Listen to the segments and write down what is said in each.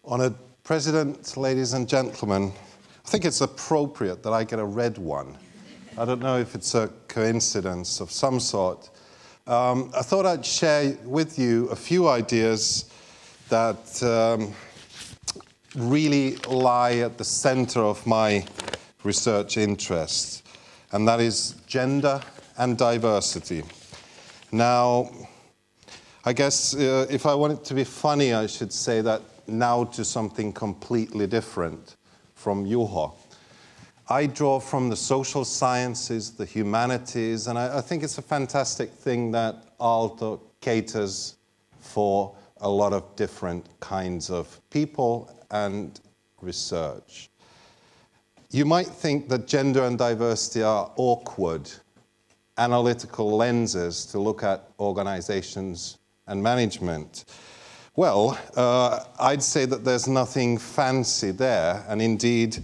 Honored President, ladies and gentlemen, I think it's appropriate that I get a red one. I don't know if it's a coincidence of some sort. I thought I'd share with you a few ideas that really lie at the center of my research interests, and that is gender and diversity. Now, I guess if I want it to be funny, I should say that now to something completely different from Juho. I draw from the social sciences, the humanities, and I think it's a fantastic thing that Aalto caters for a lot of different kinds of people and research. You might think that gender and diversity are awkward, analytical lenses to look at organizations and management. Well, I'd say that there's nothing fancy there, and indeed,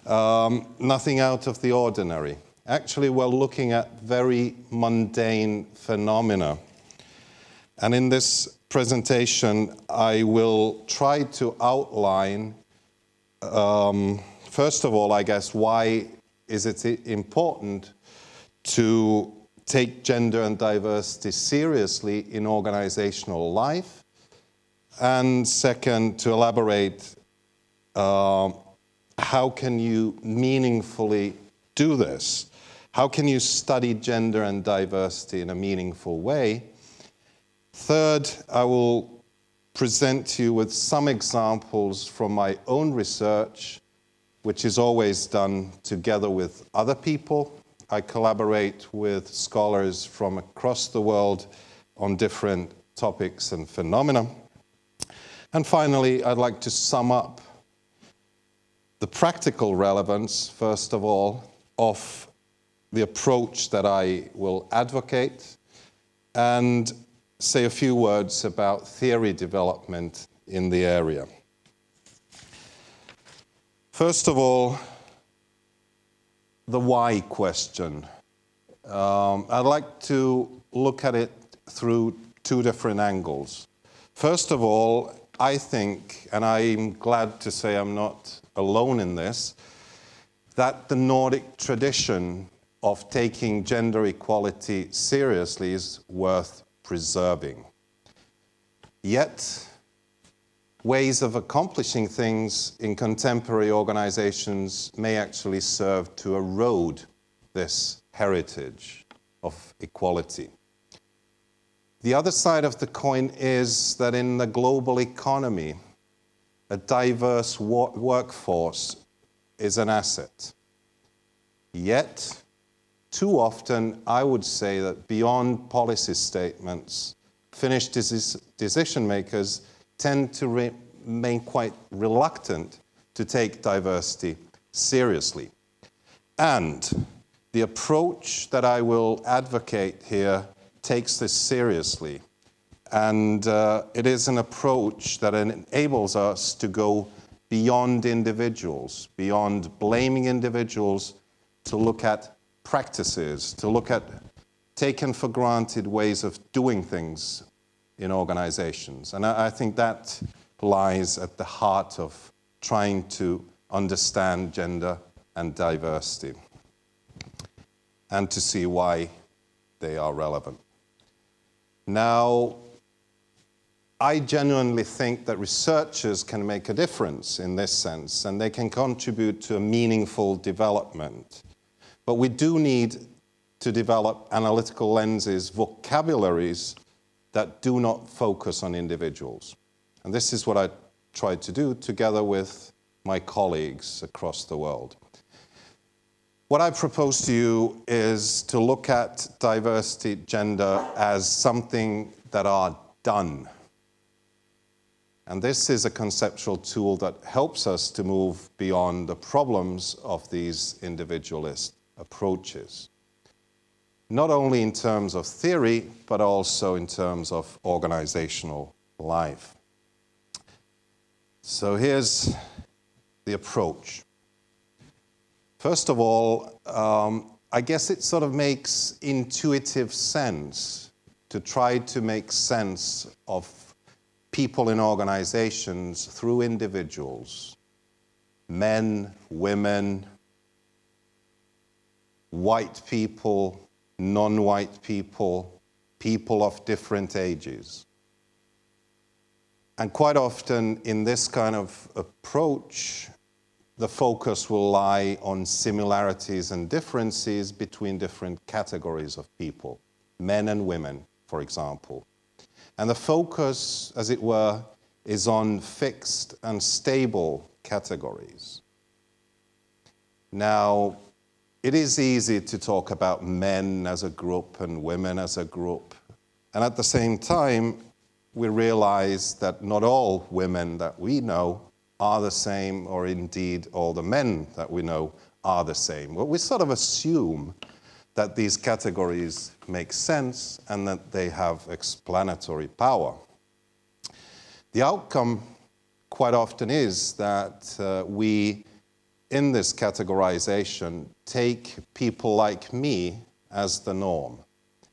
nothing out of the ordinary. Actually, we're looking at very mundane phenomena. And in this presentation, I will try to outline, first of all, I guess, why is it important to take gender and diversity seriously in organizational life? And second, to elaborate, how can you meaningfully do this? How can you study gender and diversity in a meaningful way? Third, I will present to you with some examples from my own research, which is always done together with other people. I collaborate with scholars from across the world on different topics and phenomena. And finally, I'd like to sum up the practical relevance, first of all, of the approach that I will advocate, and say a few words about theory development in the area. First of all, the why question. I'd like to look at it through two different angles. First of all, I think, and I'm glad to say I'm not alone in this, that the Nordic tradition of taking gender equality seriously is worth preserving. Yet, ways of accomplishing things in contemporary organizations may actually serve to erode this heritage of equality. The other side of the coin is that in the global economy, a diverse workforce is an asset. Yet, too often, I would say that beyond policy statements, Finnish decision makers tend to remain quite reluctant to take diversity seriously. And the approach that I will advocate here takes this seriously. And it is an approach that enables us to go beyond individuals, beyond blaming individuals, to look at practices, to look at taken for granted ways of doing things in organizations. And I think that lies at the heart of trying to understand gender and diversity and to see why they are relevant. Now, I genuinely think that researchers can make a difference in this sense, and they can contribute to a meaningful development. But we do need to develop analytical lenses, vocabularies that do not focus on individuals. And this is what I tried to do together with my colleagues across the world. What I propose to you is to look at diversity, gender as something that are done. And this is a conceptual tool that helps us to move beyond the problems of these individualist approaches. Not only in terms of theory, but also in terms of organizational life. So here's the approach. First of all, I guess it sort of makes intuitive sense to try to make sense of people in organizations through individuals, men, women, white people, non-white people, people of different ages. And quite often in this kind of approach, the focus will lie on similarities and differences between different categories of people, men and women, for example. And the focus, as it were, is on fixed and stable categories. Now, it is easy to talk about men as a group and women as a group. And at the same time, we realize that not all women that we know are the same, or indeed all the men that we know are the same. Well, we sort of assume that these categories make sense and that they have explanatory power. The outcome quite often is that we, in this categorization, take people like me as the norm,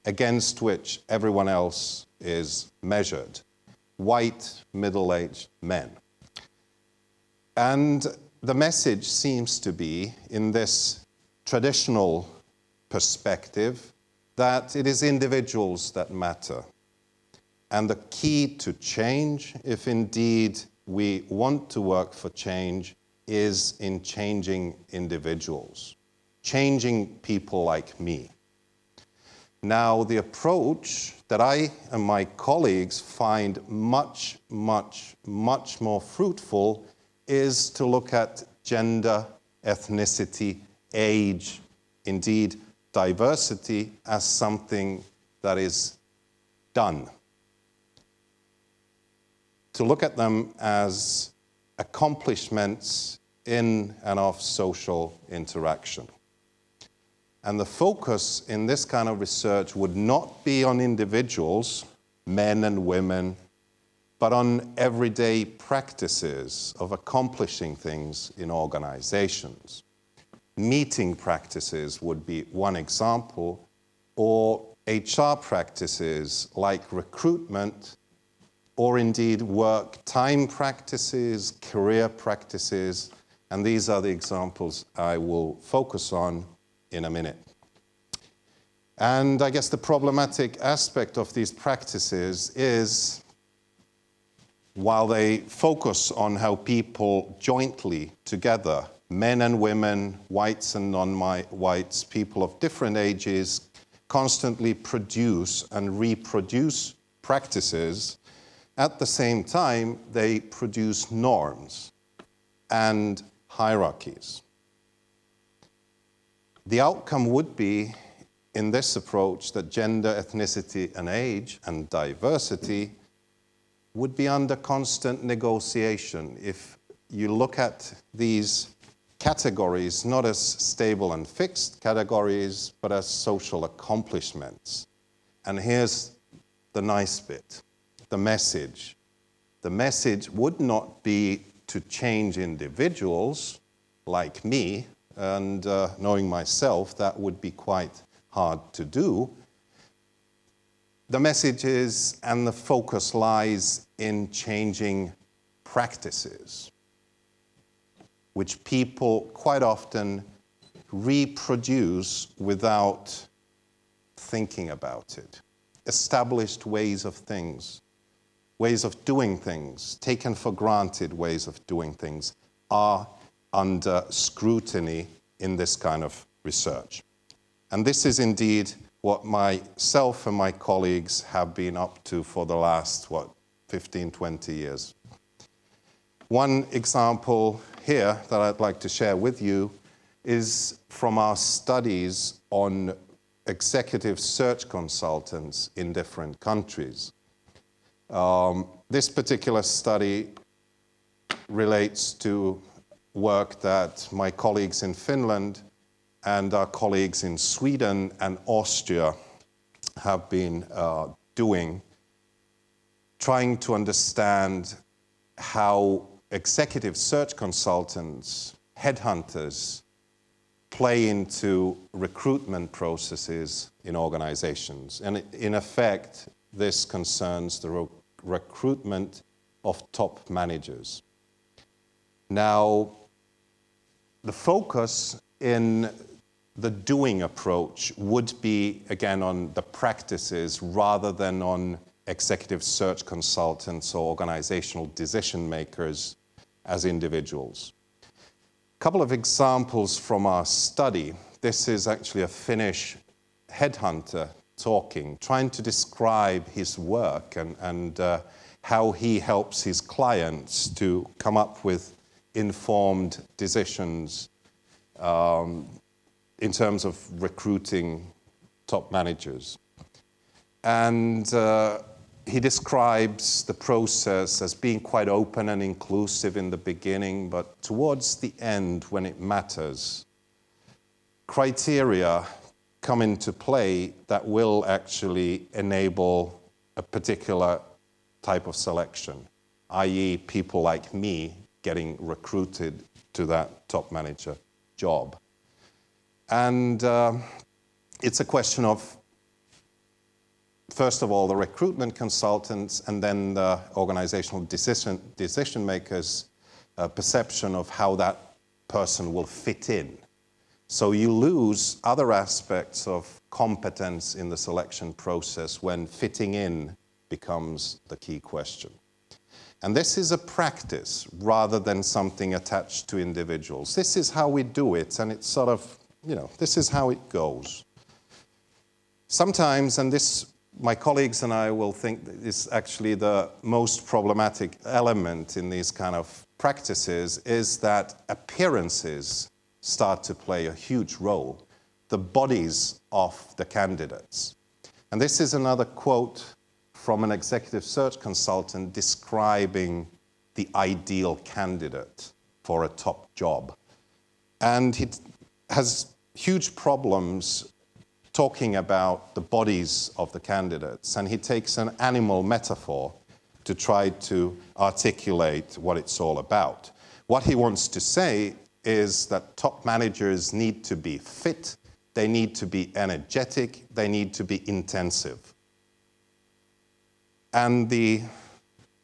against which everyone else is measured. White, middle-aged men. And the message seems to be, in this traditional perspective, that it is individuals that matter. And the key to change, if indeed we want to work for change, is in changing individuals, changing people like me. Now, the approach that I and my colleagues find much, much, much more fruitful is to look at gender, ethnicity, age, indeed diversity as something that is done. To look at them as accomplishments in and of social interaction. And the focus in this kind of research would not be on individuals, men and women, but on everyday practices of accomplishing things in organizations. Meeting practices would be one example, or HR practices like recruitment, or indeed work time practices, career practices, and these are the examples I will focus on in a minute. And I guess the problematic aspect of these practices is, while they focus on how people jointly together, men and women, whites and non-whites, people of different ages, constantly produce and reproduce practices, at the same time they produce norms and hierarchies. The outcome would be, in this approach, that gender, ethnicity, and age, and diversity would be under constant negotiation. If you look at these categories not as stable and fixed categories, but as social accomplishments. And here's the nice bit, the message. The message would not be to change individuals like me, and knowing myself, that would be quite hard to do. The message is, and the focus lies in changing practices, which people quite often reproduce without thinking about it. Established ways of things, ways of doing things, taken for granted ways of doing things, are under scrutiny in this kind of research. And this is indeed what myself and my colleagues have been up to for the last, 15, 20 years. One example here that I'd like to share with you is from our studies on executive search consultants in different countries. This particular study relates to work that my colleagues in Finland and our colleagues in Sweden and Austria have been doing, trying to understand how executive search consultants, headhunters, play into recruitment processes in organizations. And in effect, this concerns the recruitment of top managers. Now, the focus in the doing approach would be, again, on the practices rather than on executive search consultants or organizational decision makers as individuals. A couple of examples from our study. This is actually a Finnish headhunter talking, trying to describe his work and how he helps his clients to come up with informed decisions in terms of recruiting top managers. And he describes the process as being quite open and inclusive in the beginning, but towards the end, when it matters, criteria come into play that will actually enable a particular type of selection, i.e. people like me getting recruited to that top manager job. And it's a question of, first of all, the recruitment consultants and then the organizational decision makers' perception of how that person will fit in. So you lose other aspects of competence in the selection process when fitting in becomes the key question. And this is a practice rather than something attached to individuals. This is how we do it, and it's sort of, this is how it goes. Sometimes, and this my colleagues and I will think that is actually the most problematic element in these kind of practices, is that appearances start to play a huge role, the bodies of the candidates. And this is another quote from an executive search consultant describing the ideal candidate for a top job. And he has huge problems talking about the bodies of the candidates, and he takes an animal metaphor to try to articulate what it's all about. What he wants to say is that top managers need to be fit, they need to be energetic, they need to be intensive. And the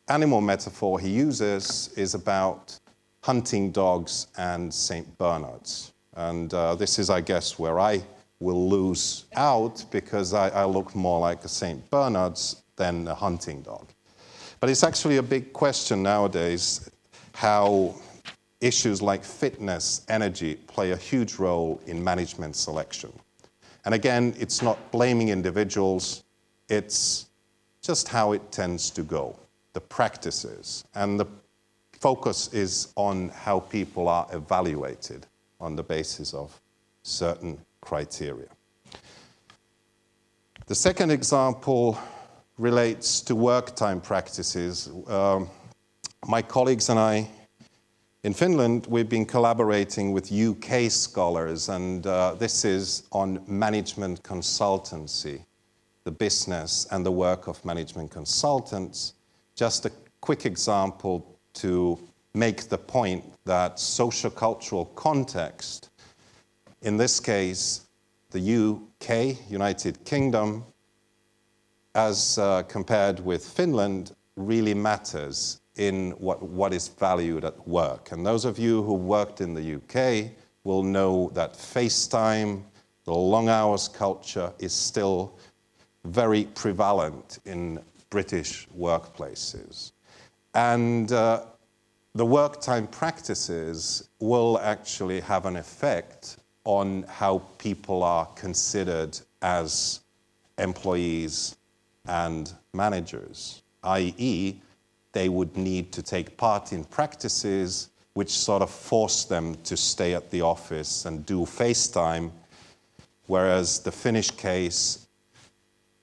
animal metaphor he uses is about hunting dogs and St. Bernards. And this is, I guess, where I will lose out, because I look more like a St. Bernard's than a hunting dog. But it's actually a big question nowadays how issues like fitness, energy play a huge role in management selection. And again, it's not blaming individuals, it's just how it tends to go, the practices. And the focus is on how people are evaluated on the basis of certain criteria. The second example relates to work time practices. My colleagues and I in Finland, we've been collaborating with UK scholars, and this is on management consultancy, the business and the work of management consultants. Just a quick example to make the point that socio-cultural context, in this case, the UK, United Kingdom, as compared with Finland, really matters in what is valued at work. And those of you who worked in the UK will know that FaceTime, the long hours culture, is still very prevalent in British workplaces. And the work time practices will actually have an effect on how people are considered as employees and managers, i.e., they would need to take part in practices which sort of force them to stay at the office and do FaceTime, whereas the Finnish case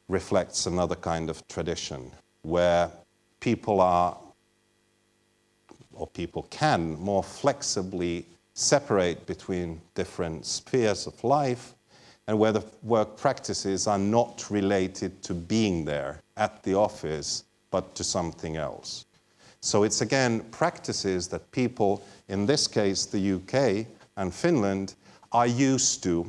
reflects another kind of tradition where people are, or people can, more flexibly separate between different spheres of life, and where the work practices are not related to being there at the office, but to something else. So it's again practices that people, in this case the UK and Finland, are used to.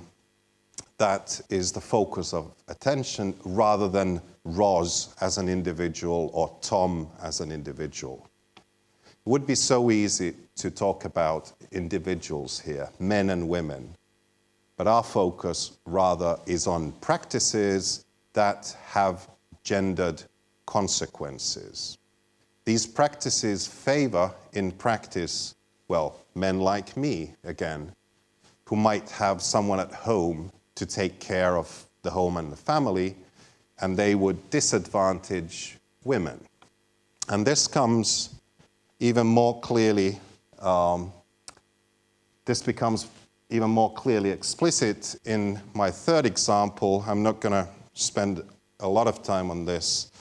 That is the focus of attention, rather than Ros as an individual or Tom as an individual. It would be so easy to talk about individuals here, men and women, but our focus rather is on practices that have gendered consequences. These practices favor, in practice, well, men like me, again, who might have someone at home to take care of the home and the family, and they would disadvantage women. And this comes even more clearly, this becomes even more clearly explicit in my third example. I'm not going to spend a lot of time on this,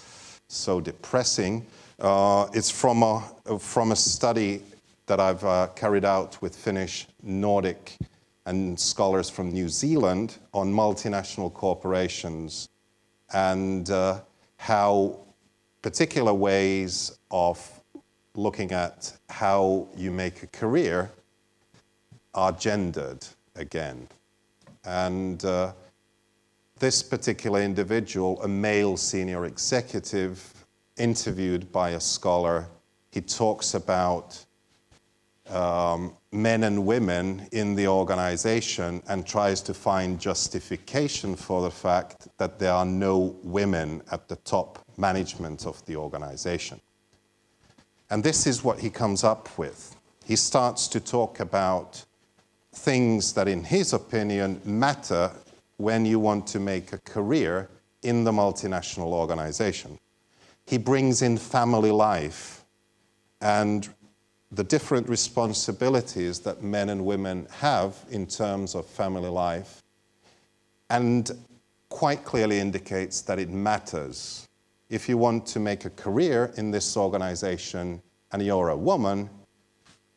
so depressing. It's from a study that I've carried out with Finnish, Nordic, and scholars from New Zealand on multinational corporations and how particular ways of looking at how you make a career are gendered again. And this particular individual, a male senior executive, interviewed by a scholar, he talks about men and women in the organization and tries to find justification for the fact that there are no women at the top management of the organization. And this is what he comes up with. He starts to talk about things that, in his opinion, matter when you want to make a career in the multinational organization. He brings in family life and the different responsibilities that men and women have in terms of family life, and quite clearly indicates that it matters. If you want to make a career in this organization and you're a woman,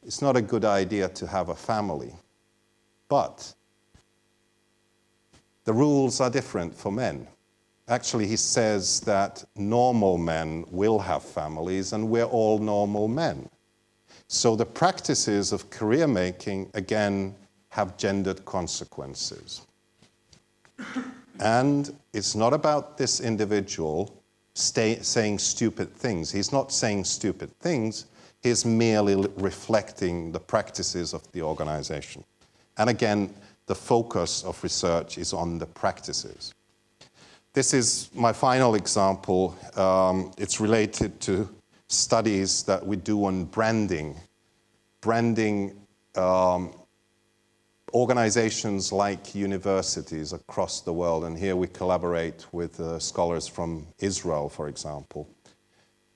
it's not a good idea to have a family. But the rules are different for men. Actually, he says that normal men will have families and we're all normal men. So the practices of career making, again, have gendered consequences. And it's not about this individual saying stupid things. He's not saying stupid things. He's merely reflecting the practices of the organization. And again, the focus of research is on the practices. This is my final example. It's related to studies that we do on branding. Branding organizations like universities across the world, and here we collaborate with scholars from Israel, for example.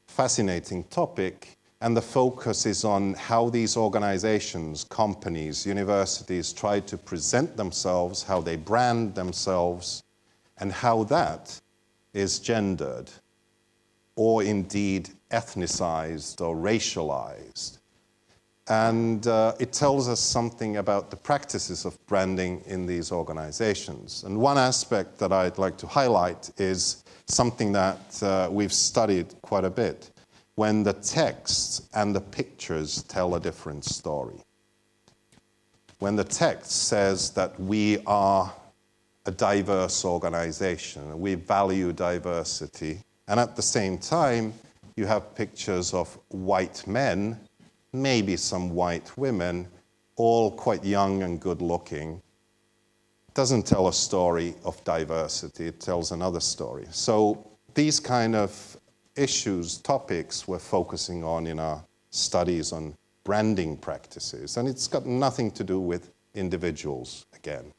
Fascinating topic, and the focus is on how these organizations, companies, universities try to present themselves, how they brand themselves, and how that is gendered, or indeed ethnicized or racialized. And it tells us something about the practices of branding in these organizations. And one aspect that I'd like to highlight is something that we've studied quite a bit, when the text and the pictures tell a different story. When the text says that we are a diverse organization, we value diversity, and at the same time, you have pictures of white men, maybe some white women, all quite young and good looking. It doesn't tell a story of diversity, it tells another story. So these kind of issues, topics we're focusing on in our studies on branding practices, and it's got nothing to do with individuals, again.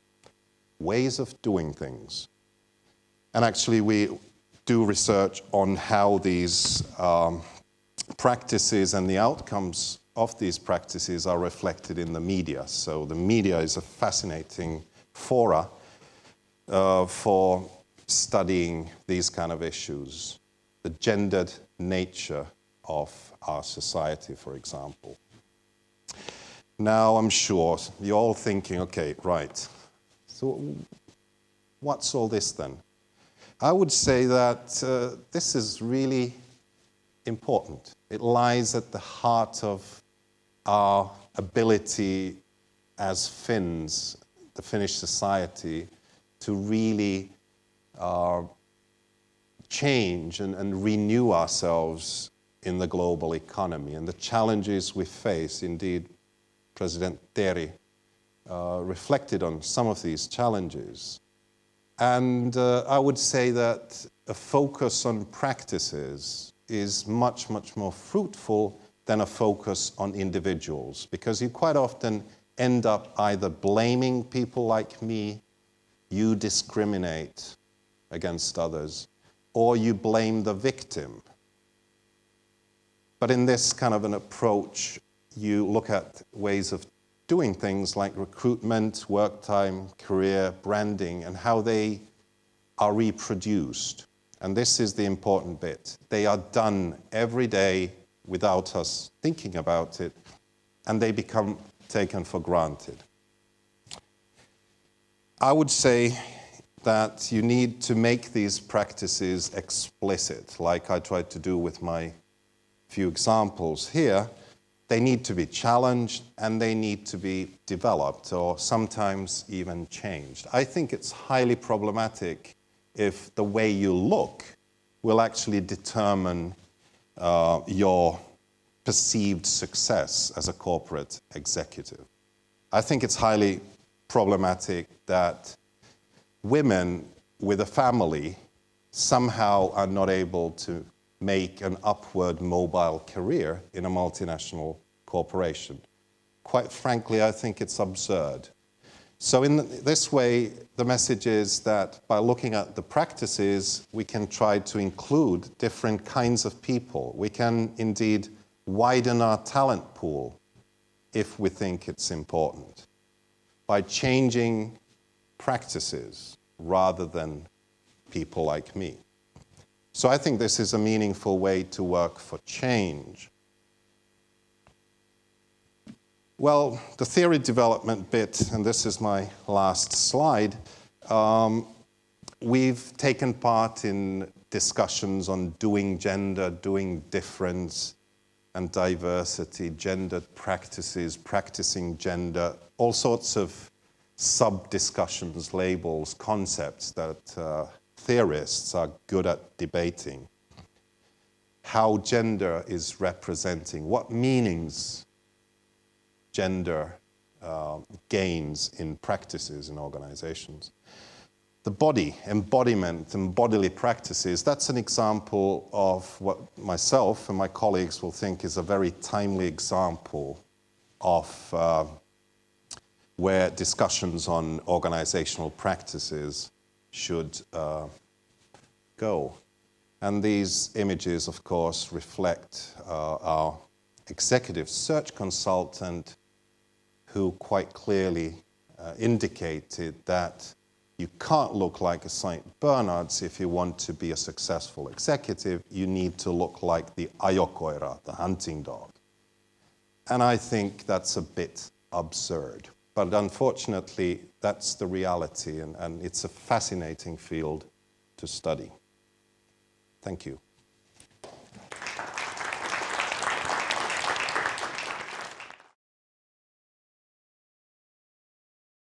Ways of doing things. And actually we do research on how these practices and the outcomes of these practices are reflected in the media. So the media is a fascinating fora for studying these kind of issues. The gendered nature of our society, for example. Now, I'm sure you're all thinking, okay, right, so what's all this then? I would say that this is really important. It lies at the heart of our ability as Finns, the Finnish society, to really change and renew ourselves in the global economy and the challenges we face. Indeed, President Tienari reflected on some of these challenges. And I would say that a focus on practices is much, much more fruitful than a focus on individuals, because you quite often end up either blaming people like me, you discriminate against others, or you blame the victim. But in this kind of an approach, you look at ways of doing things like recruitment, work time, career, branding, and how they are reproduced. And this is the important bit. They are done every day without us thinking about it, and they become taken for granted. I would say that you need to make these practices explicit, like I tried to do with my few examples here. They need to be challenged and they need to be developed or sometimes even changed. I think it's highly problematic if the way you look will actually determine your perceived success as a corporate executive. I think it's highly problematic that women with a family somehow are not able to make an upward mobile career in a multinational corporation. Quite frankly, I think it's absurd. So in this way, the message is that by looking at the practices, we can try to include different kinds of people. We can indeed widen our talent pool if we think it's important by changing practices rather than people like me. So I think this is a meaningful way to work for change. Well, the theory development bit, and this is my last slide, we've taken part in discussions on doing gender, doing difference and diversity, gendered practices, practicing gender, all sorts of sub-discussions, labels, concepts that theorists are good at debating. How gender is representing, what meanings gender gains in practices in organizations. The body, embodiment and bodily practices, that's an example of what myself and my colleagues will think is a very timely example of where discussions on organizational practices should go. And these images, of course, reflect our executive search consultant who quite clearly indicated that you can't look like a St. Bernard's if you want to be a successful executive. You need to look like the ajokoira, the hunting dog. And I think that's a bit absurd. But unfortunately, that's the reality, and it's a fascinating field to study. Thank you.